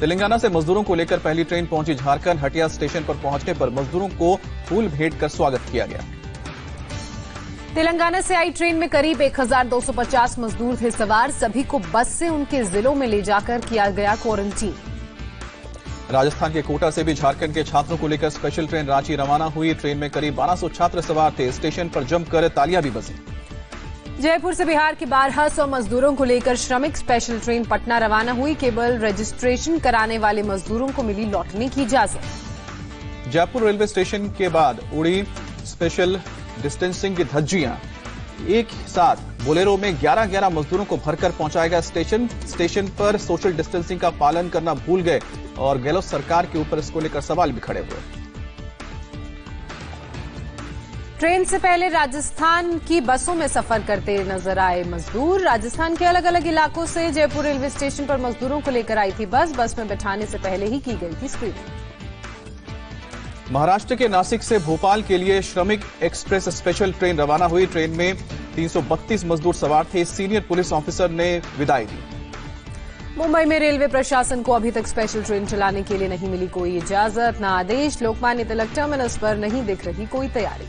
तेलंगाना से मजदूरों को लेकर पहली ट्रेन पहुंची झारखंड। हटिया स्टेशन पर पहुंचने पर मजदूरों को फूल भेंट कर स्वागत किया गया। तेलंगाना से आई ट्रेन में करीब 1250 मजदूर थे सवार। सभी को बस से उनके जिलों में ले जाकर किया गया क्वारंटीन। राजस्थान के कोटा से भी झारखंड के छात्रों को लेकर स्पेशल ट्रेन रांची रवाना हुई। ट्रेन में करीब 1200 छात्र सवार थे। स्टेशन पर जमकर तालियां भी बजी। जयपुर से बिहार के 1200 मजदूरों को लेकर श्रमिक स्पेशल ट्रेन पटना रवाना हुई। केवल रजिस्ट्रेशन कराने वाले मजदूरों को मिली लौटने की इजाजत। जयपुर रेलवे स्टेशन के बाद उड़ी स्पेशल डिस्टेंसिंग की धज्जियां। एक साथ बोलेरो में 11 मजदूरों को भरकर पहुंचाएगा स्टेशन पर सोशल डिस्टेंसिंग का पालन करना भूल गए और गहलोत सरकार के ऊपर इसको लेकर सवाल भी खड़े हुए। ट्रेन से पहले राजस्थान की बसों में सफर करते नजर आए मजदूर। राजस्थान के अलग अलग इलाकों से जयपुर रेलवे स्टेशन पर मजदूरों को लेकर आई थी बस में बैठाने से पहले ही की गई थी स्क्रीनिंग। महाराष्ट्र के नासिक से भोपाल के लिए श्रमिक एक्सप्रेस स्पेशल ट्रेन रवाना हुई। ट्रेन में 332 मजदूर सवार थे। सीनियर पुलिस ऑफिसर ने विदाई दी। मुंबई में रेलवे प्रशासन को अभी तक स्पेशल ट्रेन चलाने के लिए नहीं मिली कोई इजाजत, न आदेश। लोकमान्य तिलक टर्मिनस पर नहीं दिख रही कोई तैयारी।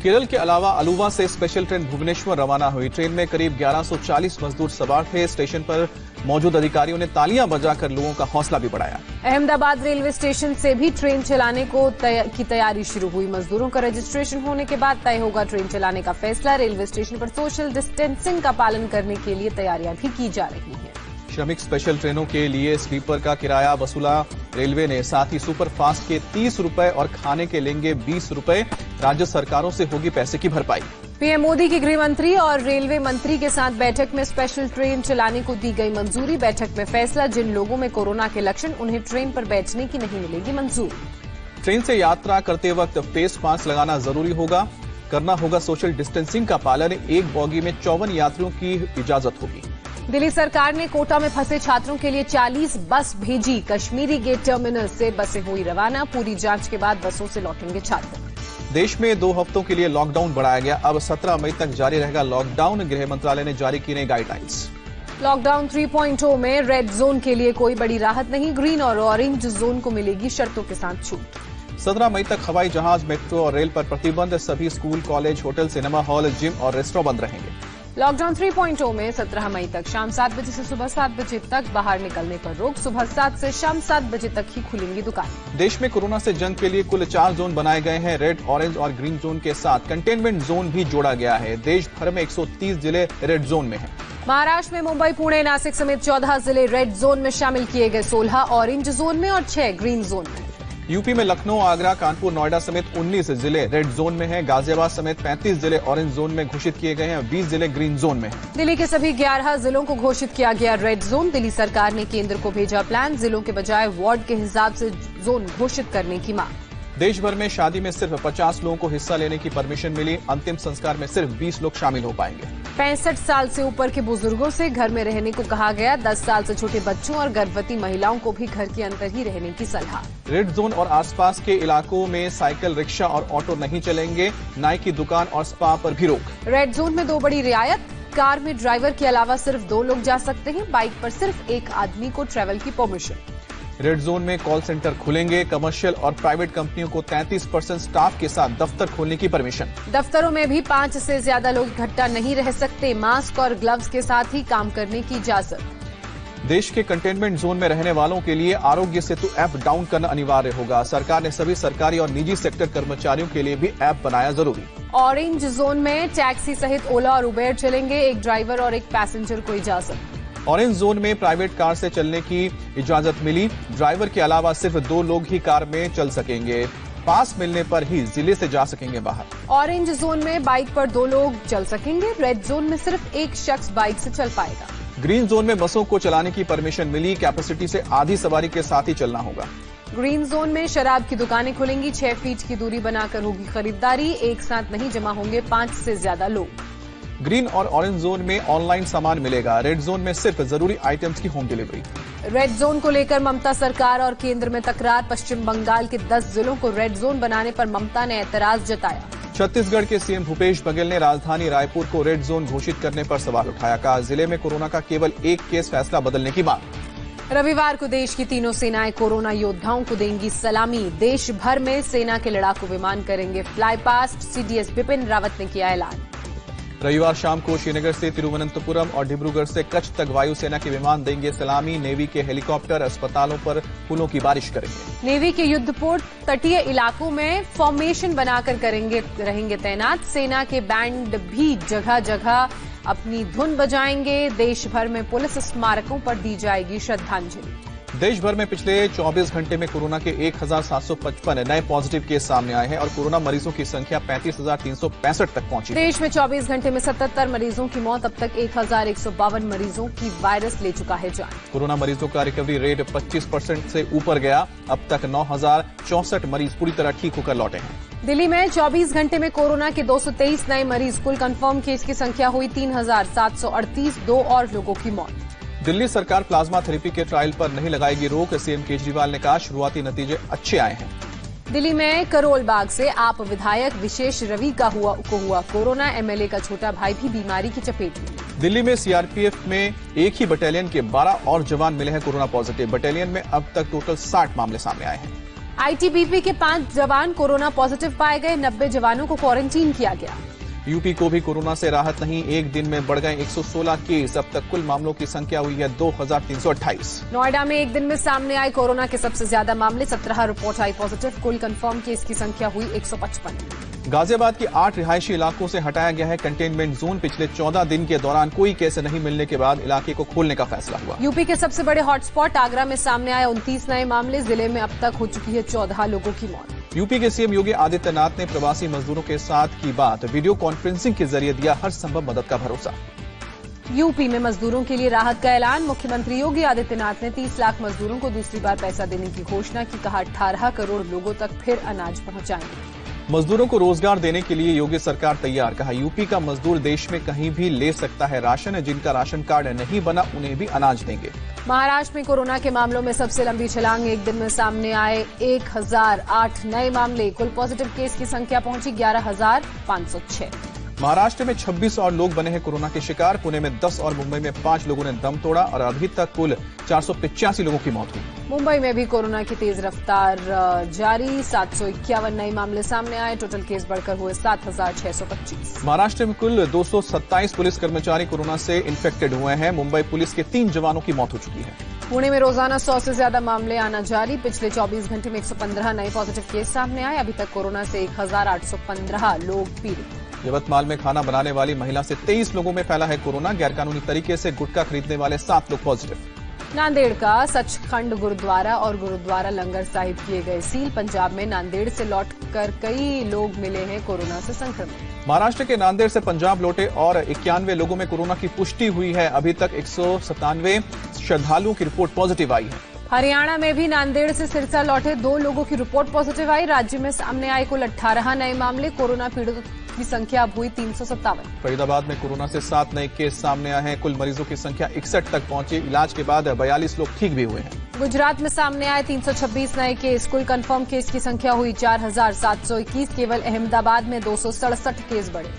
केरल के अलावा अलुवा से स्पेशल ट्रेन भुवनेश्वर रवाना हुई। ट्रेन में करीब 1140 मजदूर सवार थे। स्टेशन पर मौजूद अधिकारियों ने तालियां बजाकर लोगों का हौसला भी बढ़ाया। अहमदाबाद रेलवे स्टेशन से भी ट्रेन चलाने की तैयारी शुरू हुई। मजदूरों का रजिस्ट्रेशन होने के बाद तय होगा ट्रेन चलाने का फैसला। रेलवे स्टेशन पर सोशल डिस्टेंसिंग का पालन करने के लिए तैयारियां भी की जा रही हैं। श्रमिक स्पेशल ट्रेनों के लिए स्लीपर का किराया वसूला रेलवे ने। साथ ही सुपर फास्ट के 30 रुपए और खाने के लेंगे 20 रुपए। राज्य सरकारों से होगी पैसे की भरपाई। पीएम मोदी की गृह मंत्री और रेलवे मंत्री के साथ बैठक में स्पेशल ट्रेन चलाने को दी गई मंजूरी। बैठक में फैसला, जिन लोगों में कोरोना के लक्षण उन्हें ट्रेन पर बैठने की नहीं मिलेगी मंजूरी। ट्रेन से यात्रा करते वक्त फेस मास्क लगाना जरूरी होगा। करना होगा सोशल डिस्टेंसिंग का पालन। एक बोगी में 54 यात्रियों की इजाजत होगी। दिल्ली सरकार ने कोटा में फंसे छात्रों के लिए 40 बस भेजी। कश्मीरी गेट टर्मिनस से बसें हुई रवाना। पूरी जांच के बाद बसों से लौटेंगे छात्र। देश में 2 हफ्तों के लिए लॉकडाउन बढ़ाया गया। अब 17 मई तक जारी रहेगा लॉकडाउन। गृह मंत्रालय ने जारी की नई गाइडलाइंस। लॉकडाउन 3.0 में रेड जोन के लिए कोई बड़ी राहत नहीं। ग्रीन और ऑरेंज जोन को मिलेगी शर्तों के साथ छूट। 17 मई तक हवाई जहाज, मेट्रो और रेल पर प्रतिबंध। सभी school, college, hotel, cinema hall, gym और रेस्टोरेंट बंद रहेंगे। लॉकडाउन 3.0 में 17 मई तक शाम 7 बजे से सुबह 7 बजे तक बाहर निकलने पर रोक। सुबह 7 से शाम 7 बजे तक ही खुलेंगी दुकान। देश में कोरोना से जंग के लिए कुल 4 जोन बनाए गए हैं। रेड, ऑरेंज और ग्रीन जोन के साथ कंटेनमेंट जोन भी जोड़ा गया है। देश भर में 130 जिले रेड जोन में हैं। महाराष्ट्र में मुंबई, पुणे, नासिक समेत 14 जिले रेड जोन में शामिल किए गए। 16 ऑरेंज जोन में और 6 ग्रीन जोन में। यूपी में लखनऊ, आगरा, कानपुर, नोएडा समेत 19 जिले रेड जोन में हैं। गाजियाबाद समेत 35 जिले ऑरेंज जोन में घोषित किए गए हैं। 20 जिले ग्रीन जोन में हैं। दिल्ली के सभी 11 जिलों को घोषित किया गया रेड जोन। दिल्ली सरकार ने केंद्र को भेजा प्लान। जिलों के बजाय वार्ड के हिसाब से जोन घोषित करने की मांग। देश भर में शादी में सिर्फ 50 लोगों को हिस्सा लेने की परमिशन मिली। अंतिम संस्कार में सिर्फ 20 लोग शामिल हो पाएंगे। 65 साल से ऊपर के बुजुर्गों से घर में रहने को कहा गया। 10 साल से छोटे बच्चों और गर्भवती महिलाओं को भी घर के अंदर ही रहने की सलाह। रेड जोन और आसपास के इलाकों में साइकिल, रिक्शा और ऑटो नहीं चलेंगे। नाई की दुकान और स्पा पर भी रोक। रेड जोन में 2 बड़ी रियायत। कार में ड्राइवर के अलावा सिर्फ 2 लोग जा सकते हैं। बाइक पर सिर्फ 1 आदमी को ट्रैवल की परमिशन। रेड जोन में कॉल सेंटर खुलेंगे। कमर्शियल और प्राइवेट कंपनियों को 33% स्टाफ के साथ दफ्तर खोलने की परमिशन। दफ्तरों में भी 5 से ज्यादा लोग इकट्ठा नहीं रह सकते। मास्क और ग्लव्स के साथ ही काम करने की इजाजत। देश के कंटेनमेंट जोन में रहने वालों के लिए आरोग्य सेतु ऐप डाउन करना अनिवार्य होगा। सरकार ने सभी सरकारी और निजी सेक्टर कर्मचारियों के लिए भी ऐप बनाया जरूरी। ऑरेंज जोन में टैक्सी सहित ओला और उबेर चलेंगे। 1 ड्राइवर और 1 पैसेंजर को इजाजत। ऑरेंज जोन में प्राइवेट कार से चलने की इजाजत मिली। ड्राइवर के अलावा सिर्फ 2 लोग ही कार में चल सकेंगे। पास मिलने पर ही जिले से जा सकेंगे बाहर। ऑरेंज जोन में बाइक पर 2 लोग चल सकेंगे। रेड जोन में सिर्फ 1 शख्स बाइक से चल पाएगा। ग्रीन जोन में बसों को चलाने की परमिशन मिली। कैपेसिटी से आधी सवारी के साथ ही चलना होगा। ग्रीन जोन में शराब की दुकानें खुलेंगी। 6 फीट की दूरी बनाकर होगी खरीदारी। एक साथ नहीं जमा होंगे 5 से ज्यादा लोग। ग्रीन और ऑरेंज जोन में ऑनलाइन सामान मिलेगा। रेड जोन में सिर्फ जरूरी आइटम्स की होम डिलीवरी। रेड जोन को लेकर ममता सरकार और केंद्र में तकरार। पश्चिम बंगाल के 10 जिलों को रेड जोन बनाने पर ममता ने ऐतराज जताया। छत्तीसगढ़ के सीएम भूपेश बघेल ने राजधानी रायपुर को रेड जोन घोषित करने पर सवाल उठाया। कहा, जिले में कोरोना का केवल 1 केस, फैसला बदलने की मांग। रविवार को देश की तीनों सेनाएं कोरोना योद्धाओं को देंगी सलामी। देश भर में सेना के लड़ाकू विमान करेंगे fly past. CDS Bipin Rawat ने किया ऐलान। रविवार शाम को श्रीनगर से तिरुवनंतपुरम और डिब्रूगढ़ से कच्छ तक वायुसेना के विमान देंगे सलामी। नेवी के हेलीकॉप्टर अस्पतालों पर फूलों की बारिश करेंगे। नेवी के युद्धपोत तटीय इलाकों में फॉर्मेशन बनाकर रहेंगे तैनात। सेना के बैंड भी जगह जगह अपनी धुन बजाएंगे। देश भर में पुलिस स्मारकों पर दी जाएगी श्रद्धांजलि। देश भर में पिछले 24 घंटे में कोरोना के 1755 नए पॉजिटिव केस सामने आए हैं और कोरोना मरीजों की संख्या 35,365 तक पहुंची। देश में 24 घंटे में 77 मरीजों की मौत। अब तक 1,152 मरीजों की वायरस ले चुका है जान। कोरोना मरीजों का रिकवरी रेट 25% से ऊपर गया। अब तक 9,064 मरीज पूरी तरह ठीक होकर लौटे हैं। दिल्ली में 24 घंटे में कोरोना के 223 नए मरीज। कुल कंफर्म केस की संख्या हुई 3,738। 2 और लोगों की मौत। दिल्ली सरकार प्लाज्मा थेरेपी के ट्रायल पर नहीं लगाएगी रोक। सीएम केजरीवाल ने कहा शुरुआती नतीजे अच्छे आए हैं। दिल्ली में करोल बाग से आप विधायक विशेष रवि को हुआ कोरोना। एमएलए का छोटा भाई भी बीमारी की चपेट में। दिल्ली में सीआरपीएफ में एक ही बटालियन के 12 और जवान मिले हैं कोरोना पॉजिटिव। बटालियन में अब तक टोटल 60 मामले सामने आए हैं। आईटीबीपी के 5 जवान कोरोना पॉजिटिव पाए गए। 90 जवानों को क्वारंटीन किया गया। यूपी को भी कोरोना से राहत नहीं। एक दिन में बढ़ गए 116 केस। अब तक कुल मामलों की संख्या हुई है 2,328। नोएडा में एक दिन में सामने आए कोरोना के सबसे ज्यादा मामले। 17 रिपोर्ट आई पॉजिटिव। कुल कंफर्म केस की संख्या हुई 155। गाजियाबाद के 8 रिहायशी इलाकों से हटाया गया है कंटेनमेंट जोन। पिछले 14 दिन के दौरान कोई केस नहीं मिलने के बाद इलाके को खोलने का फैसला हुआ। यूपी के सबसे बड़े हॉटस्पॉट आगरा में सामने आए 29 नए मामले। जिले में अब तक हो चुकी है 14 लोगों की मौत। यूपी के सीएम योगी आदित्यनाथ ने प्रवासी मजदूरों के साथ की बात। वीडियो कॉन्फ्रेंसिंग के जरिए दिया हर संभव मदद का भरोसा। यूपी में मजदूरों के लिए राहत का ऐलान। मुख्यमंत्री योगी आदित्यनाथ ने 30 लाख मजदूरों को दूसरी बार पैसा देने की घोषणा की। कहा 18 करोड़ लोगों तक फिर अनाज पहुंचाएंगे। मजदूरों को रोजगार देने के लिए योगी सरकार तैयार। कहा यूपी का मजदूर देश में कहीं भी ले सकता है राशन। जिनका राशन कार्ड नहीं बना उन्हें भी अनाज देंगे। महाराष्ट्र में कोरोना के मामलों में सबसे लंबी छलांग। एक दिन में सामने आए 1008 नए मामले। कुल पॉजिटिव केस की संख्या पहुंची 11,506। महाराष्ट्र में 26 और लोग बने हैं कोरोना के शिकार। पुणे में 10 और मुंबई में 5 लोगों ने दम तोड़ा और अभी तक कुल 485 लोगों की मौत हुई। मुंबई में भी कोरोना की तेज रफ्तार जारी। 751 नए मामले सामने आए। टोटल केस बढ़कर हुए 7,625। महाराष्ट्र में कुल 227 पुलिस कर्मचारी कोरोना से इन्फेक्टेड हुए हैं। मुंबई पुलिस के 3 जवानों की मौत हो चुकी है। पुणे में रोजाना 100 से ज्यादा मामले आना जारी। पिछले 24 घंटे में 115 नए पॉजिटिव केस सामने आए। अभी तक कोरोना से 1,815 लोग पीड़ित। यवतमाल में खाना बनाने वाली महिला से 23 लोगों में फैला है कोरोना। गैरकानूनी तरीके से गुटखा खरीदने वाले 7 लोग पॉजिटिव। नांदेड़ का सचखंड गुरुद्वारा और गुरुद्वारा लंगर साहिब किए गए सील। पंजाब में नांदेड़ से लौटकर कई लोग मिले हैं कोरोना से संक्रमित। महाराष्ट्र के नांदेड़ से पंजाब लौटे और 91 लोगों में कोरोना की पुष्टि हुई है। अभी तक 197 श्रद्धालुओं की रिपोर्ट पॉजिटिव आई है। हरियाणा में भी नांदेड़ से सिरसा लौटे 2 लोगों की रिपोर्ट पॉजिटिव आई। राज्य में सामने आए कुल 18 नए मामले। कोरोना पीड़ितों की संख्या अब हुई 357। फरीदाबाद में कोरोना से 7 नए केस सामने आए हैं। कुल मरीजों की संख्या 61 तक पहुंची। इलाज के बाद 42 लोग ठीक भी हुए हैं। गुजरात में सामने आए 326 नए केस। कुल कंफर्म केस की संख्या हुई 4,721। केवल अहमदाबाद में 267 केस बढ़े।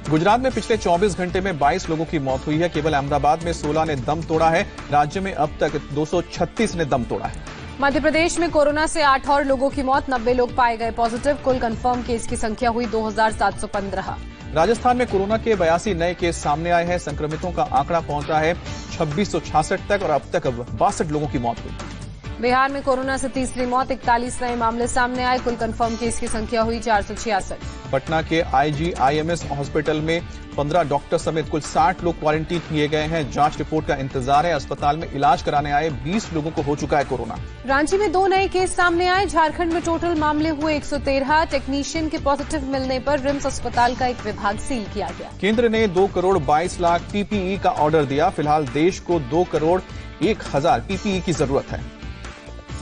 गुजरात में पिछले 24 घंटे में 22 लोगों की मौत हुई है। केवल अहमदाबाद में 16 ने दम तोड़ा है। राज्य में अब तक 236 ने दम तोड़ा है। मध्य प्रदेश में कोरोना से 8 और लोगों की मौत। 90 लोग पाए गए पॉजिटिव। कुल कंफर्म केस की संख्या हुई 2,715। राजस्थान में कोरोना के 82 नए केस सामने आए हैं। संक्रमितों का आंकड़ा पहुंचा है 2666 तक और अब तक 62 लोगों की मौत हुई। बिहार में कोरोना से तीसरी मौत। 41 नए मामले सामने आए। कुल कंफर्म केस की संख्या हुई 466। पटना के IGIMS हॉस्पिटल में 15 डॉक्टर समेत कुल 60 लोग क्वारंटीन किए गए हैं। जांच रिपोर्ट का इंतजार है। अस्पताल में इलाज कराने आए 20 लोगों को हो चुका है कोरोना। रांची में 2 नए केस सामने आए। झारखंड में टोटल मामले हुए 113। टेक्नीशियन के पॉजिटिव मिलने पर रिम्स अस्पताल का एक विभाग सील किया गया। केंद्र ने 2 करोड़ 22 लाख PPE का ऑर्डर दिया। फिलहाल देश को 2 करोड़ 1,000 PPE की जरूरत है।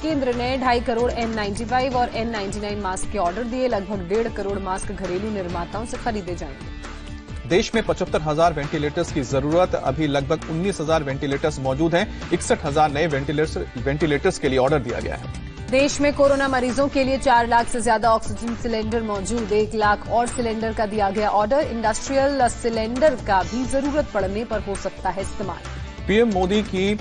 केंद्र ने 2.5 करोड़ N95 और N99 मास्क के ऑर्डर दिए। लगभग 1.5 करोड़ मास्क घरेलू निर्माताओं से खरीदे जाएंगे। देश में 75,000 वेंटिलेटर्स की जरूरत। अभी लगभग 19,000 वेंटिलेटर्स मौजूद हैं। 61,000 नए वेंटिलेटर्स के लिए ऑर्डर दिया गया है। देश में कोरोना मरीजों के लिए 4 लाख से ज्यादा ऑक्सीजन सिलेंडर मौजूद। 1 लाख और सिलेंडर का दिया गया ऑर्डर। इंडस्ट्रियल सिलेंडर का भी जरूरत पड़ने पर हो सकता है इस्तेमाल। पीएम मोदी की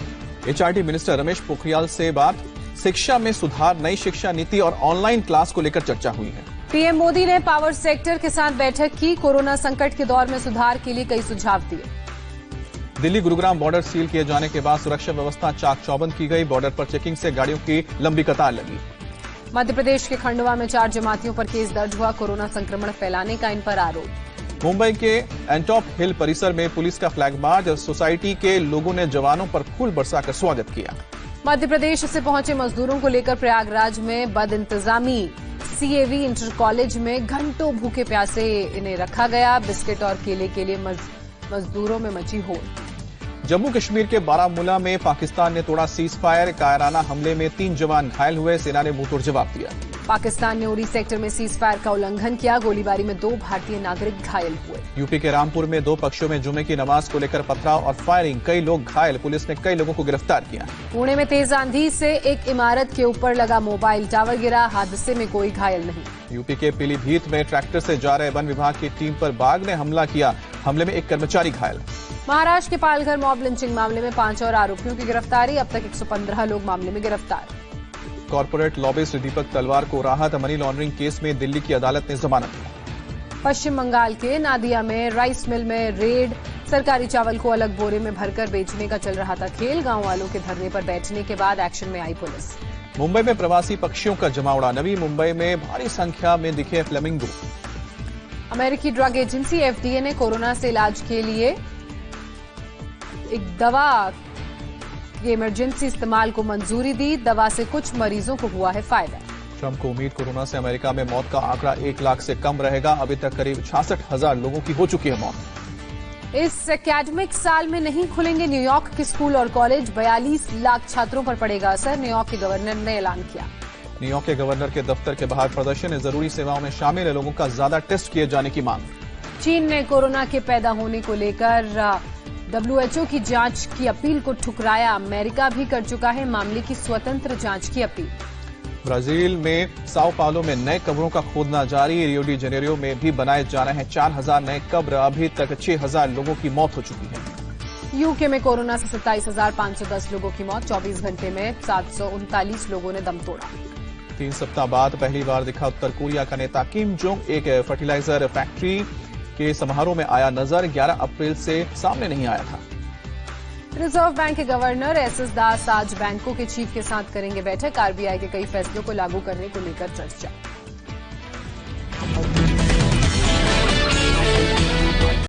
एचआरडी मिनिस्टर रमेश पोखरियाल से बात, शिक्षा में सुधार, नई शिक्षा नीति और ऑनलाइन क्लास को लेकर चर्चा हुई है। पीएम मोदी ने पावर सेक्टर के साथ बैठक की, कोरोना संकट के दौर में सुधार के लिए कई सुझाव दिए। दिल्ली गुरुग्राम बॉर्डर सील किए जाने के बाद सुरक्षा व्यवस्था चाक चौबंद की गई, बॉर्डर पर चेकिंग से गाड़ियों की लंबी कतार लगी। मध्य प्रदेश के खंडवा में 4 जमातियों पर केस दर्ज हुआ, कोरोना संक्रमण फैलाने का इन पर आरोप। मुंबई के एंटॉप हिल परिसर में पुलिस का फ्लैग मार्च, सोसाइटी के लोगों ने जवानों पर फूल बरसाकर स्वागत किया। मध्य प्रदेश से पहुंचे मजदूरों को लेकर प्रयागराज में बदइंतजामी, सीएवी इंटर कॉलेज में घंटों भूखे प्यासे इन्हें रखा गया, बिस्किट और केले के लिए मजदूरों में मची होड़। जम्मू कश्मीर के बारामूला में पाकिस्तान ने तोड़ा सीज फायर, कायराना हमले में 3 जवान घायल हुए, सेना ने मुंहतोड़ जवाब दिया। पाकिस्तान ने उरी सेक्टर में सीज फायर का उल्लंघन किया, गोलीबारी में 2 भारतीय नागरिक घायल हुए। यूपी के रामपुर में 2 पक्षों में जुमे की नमाज को लेकर पथराव और फायरिंग, कई लोग घायल, पुलिस ने कई लोगों को गिरफ्तार किया। पुणे में तेज आंधी से एक इमारत के ऊपर लगा मोबाइल टावर गिरा, हादसे में कोई घायल नहीं। यूपी के पीलीभीत में ट्रैक्टर से जा रहे वन विभाग की टीम पर बाघ ने हमला किया, हमले में एक कर्मचारी घायल। महाराष्ट्र के पालघर मॉब लिंचिंग मामले में 5 और आरोपियों की गिरफ्तारी, अब तक 115 लोग मामले में गिरफ्तार। कॉर्पोरेट लॉबिस्ट दीपक तलवार को राहत, मनी लॉन्ड्रिंग केस में दिल्ली की अदालत ने जमानत दी। पश्चिम बंगाल के नादिया में राइस मिल में रेड, सरकारी चावल को अलग बोरे में भरकर बेचने का चल रहा था खेल, गांव वालों के धरने पर बैठने के बाद एक्शन में आई पुलिस। मुंबई में प्रवासी पक्षियों का जमावड़ा, नवी मुंबई में भारी संख्या में दिखे फ्लेमिंगो। अमेरिकी ड्रग एजेंसी एफडीए ने कोरोना से इलाज के लिए एक दवा के इमरजेंसी इस्तेमाल को मंजूरी दी, दवा से कुछ मरीजों को हुआ है फायदा। ट्रंप को उम्मीद, कोरोना से अमेरिका में मौत का आंकड़ा 1 लाख से कम रहेगा, अभी तक करीब 66,000 लोगों की हो चुकी है मौत। इस एकेडमिक साल में नहीं खुलेंगे न्यूयॉर्क के स्कूल और कॉलेज, 42 लाख छात्रों पर पड़ेगा असर, न्यूयॉर्क के गवर्नर ने ऐलान किया। न्यूयॉर्क के गवर्नर के दफ्तर के बाहर प्रदर्शन, जरूरी सेवाओं में शामिल लोगों का ज्यादा टेस्ट किए जाने की मांग। चीन ने कोरोना के पैदा होने को लेकर WHO की जांच की अपील को ठुकराया, अमेरिका भी कर चुका है मामले की स्वतंत्र जांच की अपील। ब्राजील में साओ पाउलो में नए कब्रों का खोदना जारी, रियो डी जेनेरियो में भी बनाए जा रहे हैं 4000 नए कब्र, अभी तक 6000 लोगों की मौत हो चुकी है। यूके में कोरोना से 27,510 लोगों की मौत, 24 घंटे में 739 लोगों ने दम तोड़ा। 3 सप्ताह बाद पहली बार दिखा उत्तर कोरिया का नेता किम जोंग, एक फर्टिलाइजर फैक्ट्री के समारोह में आया नजर, 11 अप्रैल से सामने नहीं आया था। रिजर्व बैंक के गवर्नर एसएस दास आज बैंकों के चीफ के साथ करेंगे बैठक, आरबीआई के कई फैसलों को लागू करने को लेकर चर्चा।